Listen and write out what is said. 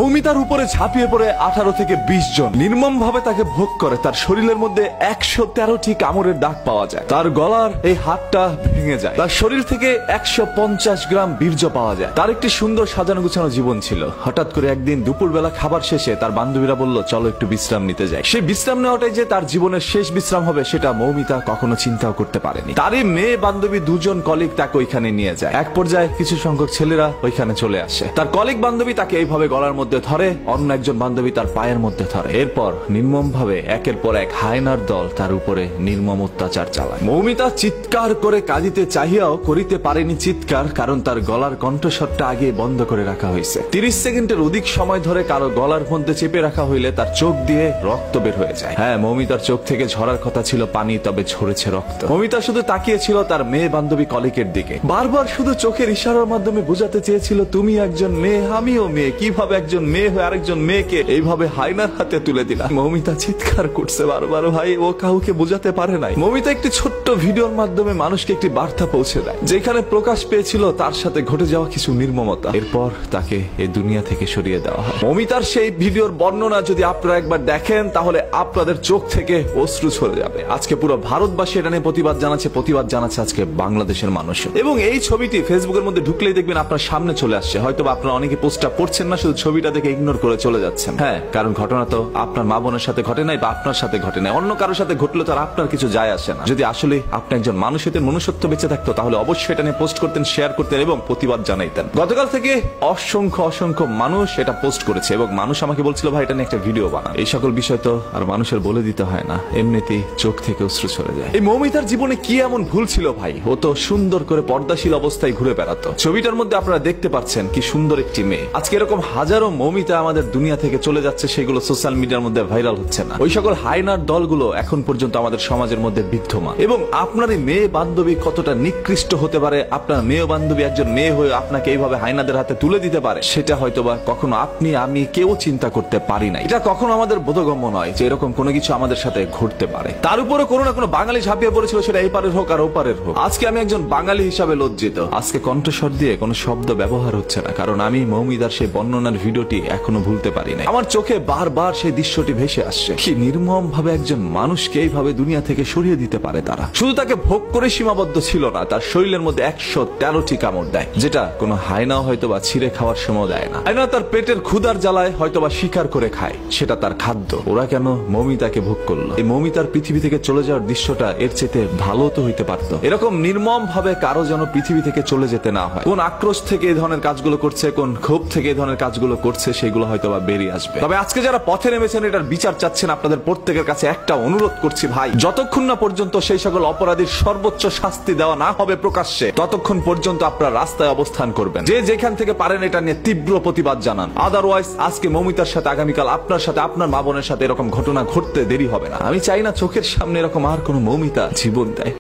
মৌমিতার উপরে ঝাঁপিয়ে পড়ে 18 থেকে 20 জন নির্মম ভাবে তাকে ভোগ করে। তার শরীরের মধ্যে 113টি কামড়ের দাগ পাওয়া যায়। তার গলার এই হাতটা ভেঙে যায়। তার শরীর থেকে 150 গ্রাম বীর্য পাওয়া যায়। তার একটি সুন্দর সাজানো গুছানো জীবন ছিল। হঠাৎ করে একদিন দুপুরবেলা খাবার শেষে তার বান্ধবীরা বলল, চলো একটু বিশ্রাম নিতে যাই। সেই বিশ্রাম নেওয়াটাই যে তার জীবনের শেষ বিশ্রাম হবে সেটা মৌমিতা কখনো চিন্তাও করতে পারেনি। তারই মেয়ে বান্ধবী দুজন কলিগ তাকে ওইখানে নিয়ে যায়। এক পর্যায়ে কিছু সংখ্যক ছেলেরা ওইখানে চলে আসে। তার কলিগ বান্ধবী তাকে এইভাবে গলার মধ্যে ধরে, অন্য একজন বান্ধবী তার পায়ের মধ্যে ধরে। এরপর নির্মম ভাবে একের পর এক হায়নার দল তার উপরে নির্মম অত্যাচার চালায়। মৌমিতা চিৎকার করে কাঁদিতে চাহিয়াও করিতে পারেনি চিৎকার, কারণ তার গলার কণ্ঠস্বরটা আগে বন্ধ করে রাখা হয়েছে। 30 সেকেন্ডের অধিক সময় ধরে কারো গলার মধ্যে চেপে রাখা হইলে তার চোখ দিয়ে রক্ত বের হয়ে যায়। হ্যাঁ, মৌমিতার চোখ থেকে ঝরার কথা ছিল পানি, তবে ঝরেছে রক্ত। মৌমিতা শুধু তাকিয়েছিল তার মেয়ে বান্ধবী কলিকের দিকে। বারবার শুধু চোখের ইশারার মাধ্যমে বোঝাতে চেয়েছিল, তুমি একজন মেয়ে, আমিও মেয়ে। কিভাবে একজন মেয়ে হয়ে আরেকজন মেয়েকে এইভাবে হায়নার হাতে তুলে দিলা। মৌমিতা চিৎকার করছে বারবার। ভাই, ও কাউকে বোঝাতে পারে নাই। মৌমিতা একটি ছোট্ট ভিডিওর মাধ্যমে মানুষকে একটি বার্তা পৌঁছে দেয়, যেখানে প্রকাশ পেয়েছিল তার সাথে ঘটে যাওয়া কিছু নির্মমতা। এরপর তাকে এই দুনিয়া থেকে সরিয়ে দেওয়া হয়। মৌমিতার সেই ভিডিওর বর্ণনা যদি আপনারা একবার দেখেন, তাহলে আপনাদের চোখ থেকে অশ্রু ঝরে যাবে। আজকে পুরো ভারতবাসী এটা নিয়ে প্রতিবাদ জানাচ্ছে আজকে বাংলাদেশের মানুষ। এবং এই ছবিটি ফেসবুকের মধ্যে ঢুকলেই দেখবেন আপনার সামনে চলে আসছে। হয়তো আপনারা অনেকে পোস্টটা পড়ছেন না, শুধু ছবিটা দেখে ইগনোর করে চলে যাচ্ছেন। হ্যাঁ, কারণ ঘটনা তো আপনার মা বোনের সাথে ঘটে নাই বা আপনার সাথে ঘটে নাই, অন্য কারোর সাথে ঘটলে তো আর আপনার কিছু যায় আসে না। যদি আসলে আপনি একজন মানুষ হতেন, মনুষ্যত্ব বেঁচে থাকতো, তাহলে অবশ্যই এটা নিয়ে পোস্ট করতেন, শেয়ার করতেন এবং প্রতিবাদ জানাইতেন। গতকাল থেকে অসংখ্য মানুষ এটা পোস্ট করেছে এবং মানুষ আমাকে বলছিল, ভাই এটা নিয়ে একটা ভিডিও বানান। এই সকল বিষয় তো আর মানুষের বলে দিতে হয় না, এমনিতেই চোখ থেকে অশ্রু ছড়ে যায়। এই মৌমিতার জীবনে কি এমন ভুল ছিল ভাই? ও তো সুন্দর করে পর্দাশীল অবস্থায় ঘুরে বেড়াতো। ছবিটার মধ্যে আপনারা দেখতে পাচ্ছেন কি সুন্দর একটি মেয়ে। আজকে এরকম হাজারো মৌমিতা আমাদের দুনিয়া থেকে চলে যাচ্ছে, সেগুলো সোশ্যাল মিডিয়ার মধ্যে ভাইরাল হচ্ছে না। ওই সকল হায়নার দলগুলো এখন পর্যন্ত আমাদের সমাজের মধ্যে বিদ্যমান। এবং আপনার এই মেয়ে বান্ধবী কতটা নিকৃষ্ট হতে পারে, আপনার মেয়ে বান্ধবী একজন মেয়ে হয়ে আপনাকে এইভাবে হায়নাদের হাতে তুলে দিতে পারে, সেটা হয়তোবা কখনো আপনি আমি কেউ চিন্তা করতে পারি না। এটা কখনো আমাদের বোধগম্য নয় যে এরকম কোনো কিছু আমাদের সাথে ঘটতে পারে। তার উপরে কোনো না কোনো বাঙালি ঝাঁপিয়ে পড়েছিল, সেটা এই পারের হোক আর ওপারের হোক। আজকে আমি একজন বাঙালি হিসাবে লজ্জিত। আজকে কণ্ঠস্বর দিয়ে কোনো শব্দ ব্যবহার হচ্ছে না, কারণ আমি মৌমিতার সেই বর্ণনার ভিডিওটি এখনো ভুলতে পারি না। আমার চোখে বারবার সেই দৃশ্যটি ভেসে আসছে। কি নির্মম ভাবে একজন মানুষকে এইভাবে দুনিয়া থেকে সরিয়ে দিতে পারে তারা। শুধু তাকে ভোগ করে সীমাবদ্ধ ছিল না, তার শরীরের মধ্যে 113টি কামড় দেয়, যেটা কোনো হায়না হয়তোবা ছিঁড়ে খাওয়ার সময় দেয় না। হায়না তার পেটের ক্ষুধার জ্বালায় হয়তোবা শিকার করে খায়, সেটা তার খাদ্য। ওরা কেন মৌমিতাকে ভোগ করলো? এই মৌমিতার পৃথিবী থেকে চলে যাওয়ার দৃশ্যটা এর চেয়ে ভালো তো হইতে পারতো। এরকম নির্মম ভাবে কারো যেন পৃথিবী থেকে চলে যেতে না হয়। কোন আক্রোশ থেকে এই ধরনের কাজগুলো করছে, কোন ক্ষোভ থেকে এই ধরনের কাজগুলো করছে, সেগুলো হয়তোবা বেরিয়ে আসবে। তবে আজকে যারা পথে নেমেছেন, এটার বিচার চাচ্ছেন, আপনাদের প্রত্যেকের কাছে একটা অনুরোধ করছি ভাই, যতক্ষণ না পর্যন্ত সেই সকল অপরাধীর সর্বোচ্চ শাস্তি দেওয়া না হবে প্রকাশ্যে, ততক্ষণ পর্যন্ত আপনারা রাস্তায় অবস্থান করবেন। যে যেখান থেকে পারেন এটা নিয়ে তীব্র প্রতিবাদ জানান। আদারওয়াইজ আজকে মৌমিতার সাথে, আগামীকাল আপনার সাথে, আপনার মা বোনের সাথে এরকম ঘটনা ঘটতে দেরি হবে না। আমি চাই না চোখের সামনে এরকম আর কোনো মৌমিতা জীবন দেয়।